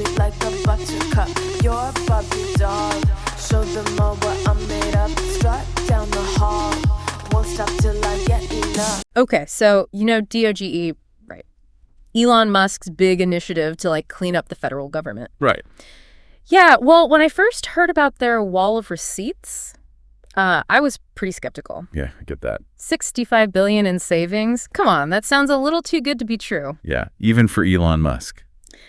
sweet like a buttercup. You're a Barbie doll. Show them all what I'm made of. Strut down the hall. Won't stop till I get enough. Okay, so you know DOGE, right? Elon Musk's big initiative to like clean up the federal government. Right. Yeah, well, when I first heard about their wall of receipts, I was pretty skeptical. Yeah, I get that. $65 billion in savings? Come on, that sounds a little too good to be true. Yeah, even for Elon Musk.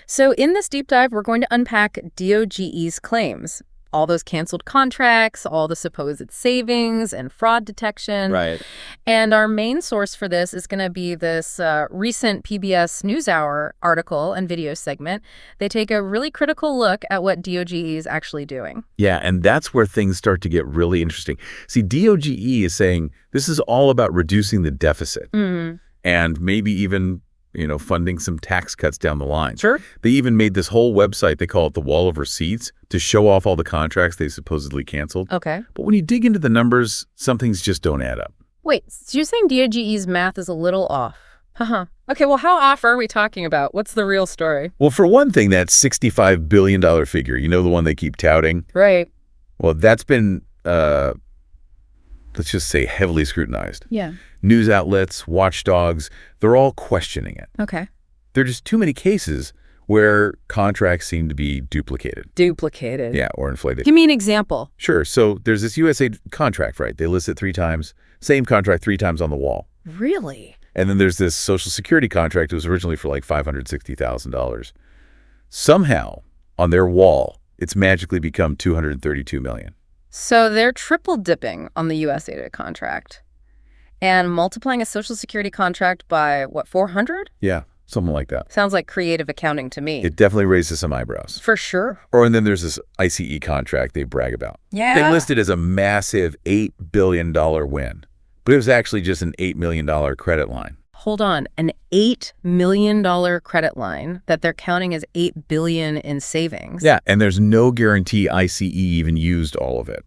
So in this deep dive, we're going to unpack DOGE's claims. All those canceled contracts, all the supposed savings and fraud detection. Right. And our main source for this is going to be this recent PBS NewsHour article and video segment. They take a really critical look at what DOGE is actually doing. Yeah, and that's where things start to get really interesting. See, DOGE is saying this is all about reducing the deficit and maybe even funding some tax cuts down the line. Sure. They even made this whole website, they call it the Wall of Receipts, to show off all the contracts they supposedly canceled. Okay. But when you dig into the numbers, some things just don't add up. Wait, so you're saying DOGE's math is a little off? Haha. Okay, well, how off are we talking about? What's the real story? Well, for one thing, that $65 billion figure, the one they keep touting? Right. Well, that's been, let's just say, heavily scrutinized. Yeah. News outlets, watchdogs, they're all questioning it. Okay. There are just too many cases where contracts seem to be duplicated. Duplicated. Yeah, or inflated. Give me an example. Sure. So there's this USAID contract, right? They list it 3 times, same contract 3 times on the wall. Really? And then there's this Social Security contract. It was originally for like $560,000. Somehow, on their wall, it's magically become $232 million. So they're triple dipping on the USAID contract and multiplying a Social Security contract by, what, 400? Yeah, something like that. Sounds like creative accounting to me. It definitely raises some eyebrows. For sure. And then there's this ICE contract they brag about. Yeah. They list it as a massive $8 billion win, but it was actually just an $8 million credit line. Hold on, an $8 million credit line that they're counting as $8 billion in savings. Yeah, and there's no guarantee ICE even used all of it.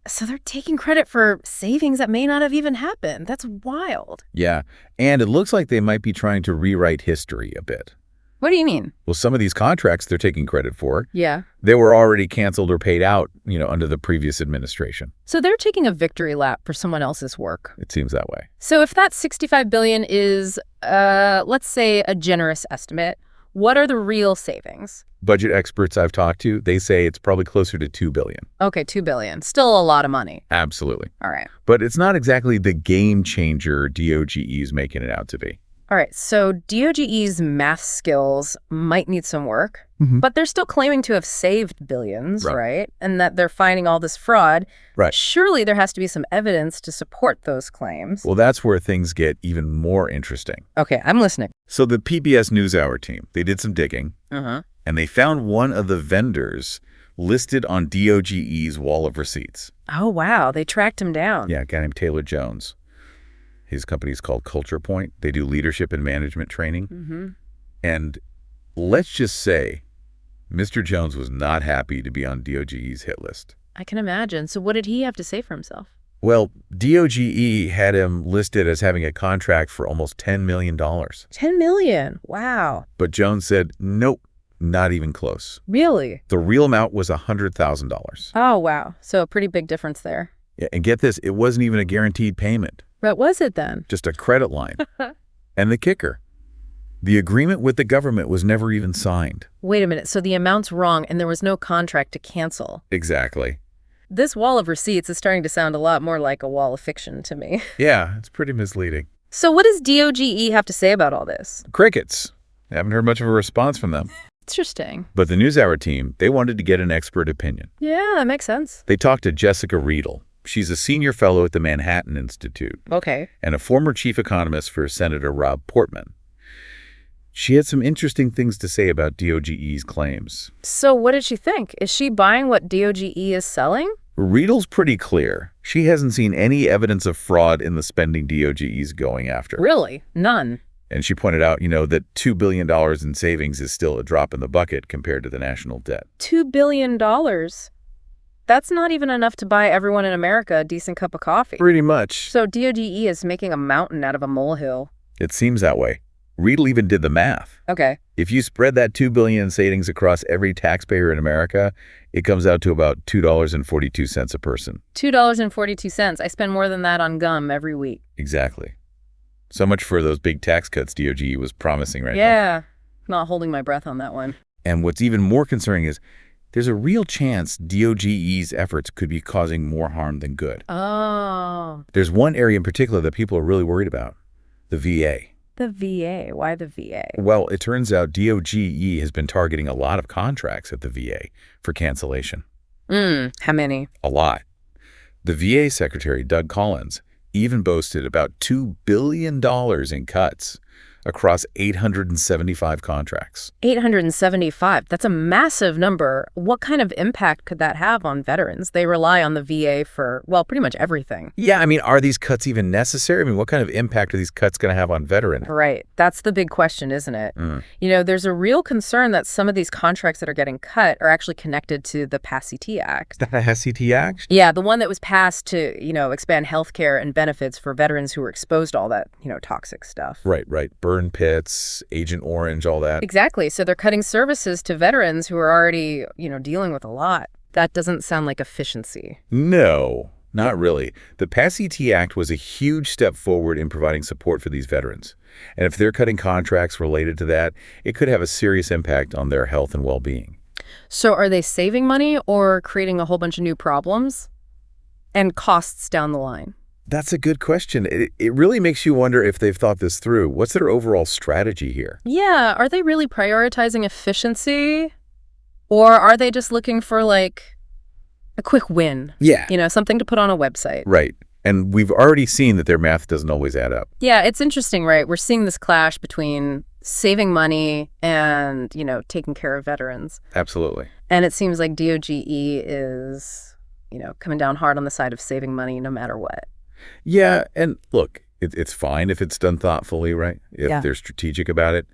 So they're taking credit for savings that may not have even happened. That's wild. Yeah, and it looks like they might be trying to rewrite history a bit. What do you mean? Well, some of these contracts they're taking credit for, Yeah. they were already canceled or paid out, under the previous administration. So they're taking a victory lap for someone else's work. It seems that way. So if that $65 billion is, let's say, a generous estimate, what are the real savings? Budget experts I've talked to, they say it's probably closer to $2 billion. Okay, $2 billion. Still a lot of money. Absolutely. All right. But it's not exactly the game changer DOGE is making it out to be. All right, so DOGE's math skills might need some work, but they're still claiming to have saved billions, right? And that they're finding all this fraud. Right. Surely there has to be some evidence to support those claims. Well, that's where things get even more interesting. Okay, I'm listening. So the PBS NewsHour team, they did some digging, and they found one of the vendors listed on DOGE's wall of receipts. Oh, wow, they tracked him down. Yeah, a guy named Taylor Jones. His company is called Culture Point. They do leadership and management training. And let's just say Mr. Jones was not happy to be on DOGE's hit list. I can imagine. So what did he have to say for himself? Well, DOGE had him listed as having a contract for almost $10 million. $10 million. Wow. But Jones said, nope, not even close. Really? The real amount was $100,000. Oh, wow. So a pretty big difference there. Yeah, and get this, it wasn't even a guaranteed payment. What was it then? Just a credit line. And the kicker, the agreement with the government was never even signed. Wait a minute. So the amount's wrong and there was no contract to cancel. Exactly. This wall of receipts is starting to sound a lot more like a wall of fiction to me. Yeah, it's pretty misleading. So what does DOGE have to say about all this? Crickets. Haven't heard much of a response from them. Interesting. But the NewsHour team, they wanted to get an expert opinion. Yeah, that makes sense. They talked to Jessica Riedel. She's a senior fellow at the Manhattan Institute. Okay. And a former chief economist for Senator Rob Portman. She had some interesting things to say about DOGE's claims. So what did she think? Is she buying what DOGE is selling? Riedel's pretty clear. She hasn't seen any evidence of fraud in the spending DOGE's going after. Really? None. And she pointed out, that $2 billion in savings is still a drop in the bucket compared to the national debt. $2 billion? That's not even enough to buy everyone in America a decent cup of coffee. Pretty much. So DOGE is making a mountain out of a molehill. It seems that way. Riedel even did the math. Okay. If you spread that $2 billion in savings across every taxpayer in America, it comes out to about $2.42 a person. $2.42. I spend more than that on gum every week. Exactly. So much for those big tax cuts DOGE was promising right now. Yeah. Not holding my breath on that one. And what's even more concerning is there's a real chance DOGE's efforts could be causing more harm than good. Oh. There's one area in particular that people are really worried about, the VA. The VA. Why the VA? Well, it turns out DOGE has been targeting a lot of contracts at the VA for cancellation. How many? A lot. The VA Secretary, Doug Collins, even boasted about $2 billion in cuts across 875 contracts. 875. That's a massive number. What kind of impact could that have on veterans? They rely on the VA for, well, pretty much everything. Yeah, I mean, are these cuts even necessary? I mean, what kind of impact are these cuts going to have on veterans? Right. That's the big question, isn't it? There's a real concern that some of these contracts that are getting cut are actually connected to the PASS-CT Act. The PASS-CT Act? Yeah, the one that was passed to, expand health care and benefits for veterans who were exposed to all that, toxic stuff. Right. Burn pits, Agent Orange, all that. Exactly. So they're cutting services to veterans who are already, dealing with a lot. That doesn't sound like efficiency. No, not really. The PASS-CT Act was a huge step forward in providing support for these veterans. And if they're cutting contracts related to that, it could have a serious impact on their health and well-being. So are they saving money or creating a whole bunch of new problems and costs down the line? That's a good question. It really makes you wonder if they've thought this through. What's their overall strategy here? Yeah, are they really prioritizing efficiency? Or are they just looking for, a quick win? Yeah. Something to put on a website. Right. And we've already seen that their math doesn't always add up. Yeah, it's interesting, right? We're seeing this clash between saving money and, taking care of veterans. Absolutely. And it seems like DOGE is, coming down hard on the side of saving money no matter what. Yeah, and look, it's fine if it's done thoughtfully, right? If they're strategic about it.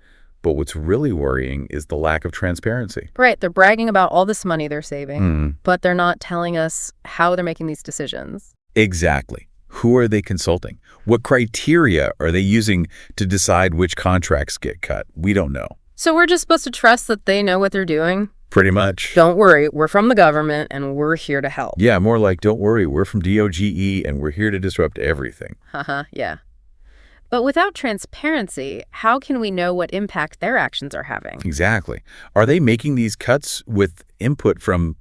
But what's really worrying is the lack of transparency. Right. They're bragging about all this money they're saving, but they're not telling us how they're making these decisions. Exactly. Who are they consulting? What criteria are they using to decide which contracts get cut? We don't know. So we're just supposed to trust that they know what they're doing? Pretty much. Don't worry, we're from the government and we're here to help. Yeah, more like, don't worry, we're from DOGE and we're here to disrupt everything. Yeah. But without transparency, how can we know what impact their actions are having? Exactly. Are they making these cuts with input from,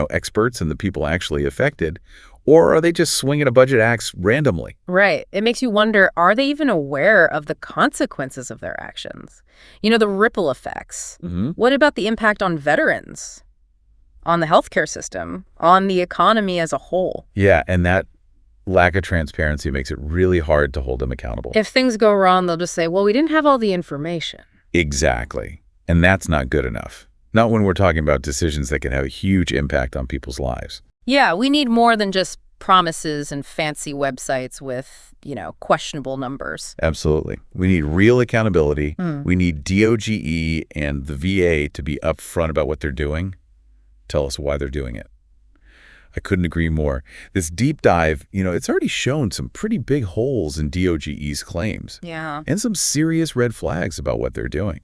experts and the people actually affected? Or are they just swinging a budget axe randomly? Right. It makes you wonder, are they even aware of the consequences of their actions? The ripple effects. What about the impact on veterans, on the healthcare system, on the economy as a whole? Yeah, and that lack of transparency makes it really hard to hold them accountable. If things go wrong, they'll just say, well, we didn't have all the information. Exactly. And that's not good enough. Not when we're talking about decisions that can have a huge impact on people's lives. Yeah, we need more than just promises and fancy websites with, questionable numbers. Absolutely. We need real accountability. We need DOGE and the VA to be upfront about what they're doing. Tell us why they're doing it. I couldn't agree more. This deep dive, it's already shown some pretty big holes in DOGE's claims. Yeah. And some serious red flags about what they're doing,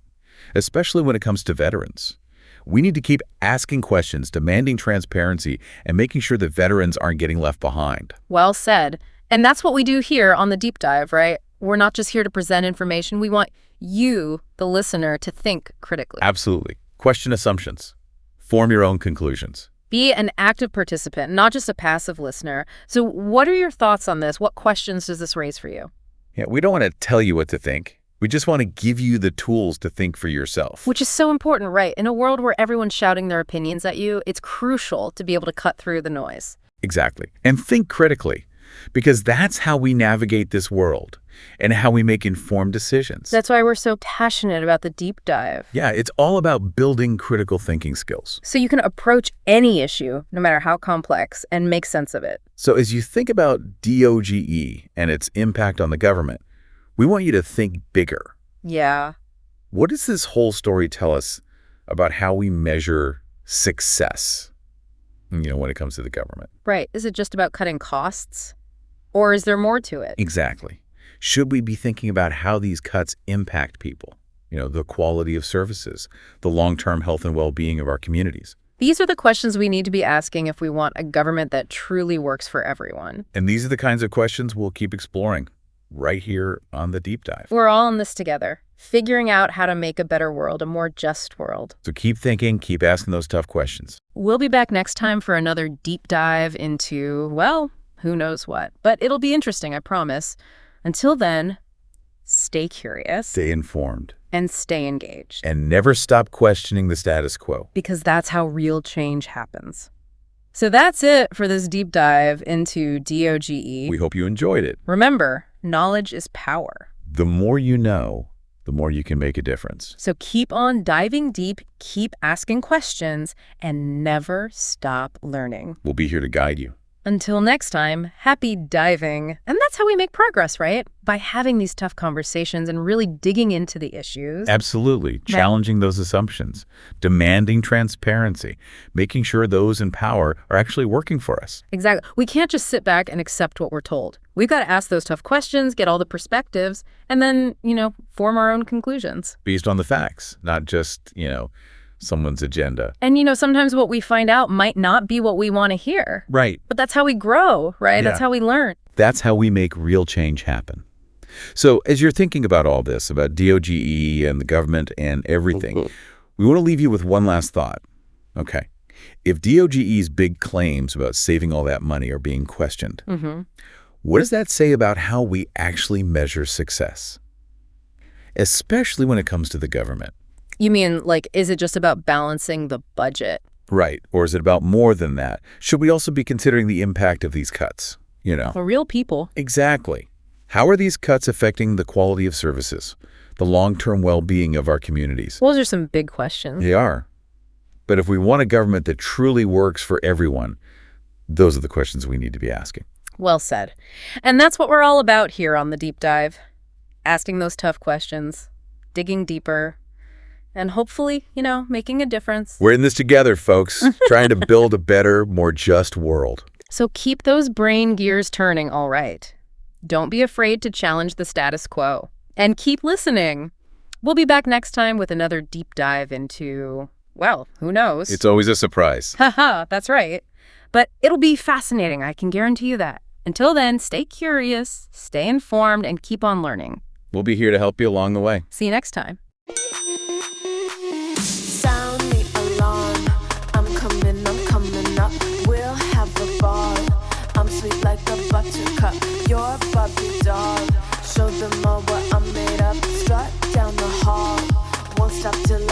especially when it comes to veterans. We need to keep asking questions, demanding transparency, and making sure that veterans aren't getting left behind. Well said. And that's what we do here on the Deep Dive, right? We're not just here to present information. We want you, the listener, to think critically. Absolutely. Question assumptions. Form your own conclusions. Be an active participant, not just a passive listener. So what are your thoughts on this? What questions does this raise for you? Yeah, we don't want to tell you what to think. We just want to give you the tools to think for yourself. Which is so important, right? In a world where everyone's shouting their opinions at you, it's crucial to be able to cut through the noise. Exactly. And think critically, because that's how we navigate this world and how we make informed decisions. That's why we're so passionate about the Deep Dive. Yeah, it's all about building critical thinking skills. So you can approach any issue, no matter how complex, and make sense of it. So as you think about DOGE and its impact on the government, we want you to think bigger. Yeah. What does this whole story tell us about how we measure success, when it comes to the government? Right. Is it just about cutting costs? Or is there more to it? Exactly. Should we be thinking about how these cuts impact people? The quality of services, the long-term health and well-being of our communities. These are the questions we need to be asking if we want a government that truly works for everyone. And these are the kinds of questions we'll keep exploring right here on The Deep Dive. We're all in this together, figuring out how to make a better world, a more just world. So keep thinking, keep asking those tough questions. We'll be back next time for another deep dive into, well, who knows what. But it'll be interesting, I promise. Until then, stay curious. Stay informed. And stay engaged. And never stop questioning the status quo. Because that's how real change happens. So that's it for this deep dive into DOGE. We hope you enjoyed it. Remember, knowledge is power. The more you know, the more you can make a difference. So keep on diving deep, keep asking questions, and never stop learning. We'll be here to guide you. Until next time, happy diving. And that's how we make progress, right? By having these tough conversations and really digging into the issues. Absolutely. Challenging those assumptions, demanding transparency, making sure those in power are actually working for us. Exactly. We can't just sit back and accept what we're told. We've got to ask those tough questions, get all the perspectives, and then, form our own conclusions. Based on the facts, not just, someone's agenda. And, sometimes what we find out might not be what we want to hear. Right. But that's how we grow, right? Yeah. That's how we learn. That's how we make real change happen. So as you're thinking about all this, about DOGE and the government and everything, we want to leave you with one last thought. Okay. If DOGE's big claims about saving all that money are being questioned, what does that say about how we actually measure success? Especially when it comes to the government. You mean, is it just about balancing the budget? Right. Or is it about more than that? Should we also be considering the impact of these cuts? For real people. Exactly. How are these cuts affecting the quality of services, the long-term well-being of our communities? Those are some big questions. They are. But if we want a government that truly works for everyone, those are the questions we need to be asking. Well said. And that's what we're all about here on The Deep Dive. Asking those tough questions, digging deeper, and hopefully, making a difference. We're in this together, folks, trying to build a better, more just world. So keep those brain gears turning, all right. Don't be afraid to challenge the status quo. And keep listening. We'll be back next time with another deep dive into, well, who knows? It's always a surprise. Haha, that's right. But it'll be fascinating, I can guarantee you that. Until then, stay curious, stay informed, and keep on learning. We'll be here to help you along the way. See you next time. Sound the alarm. I'm coming up. We'll have a ball. I'm sweet like a buttercup. You're a Barbie doll. Show them all what I'm made of. Strut down the hall. Won't stop till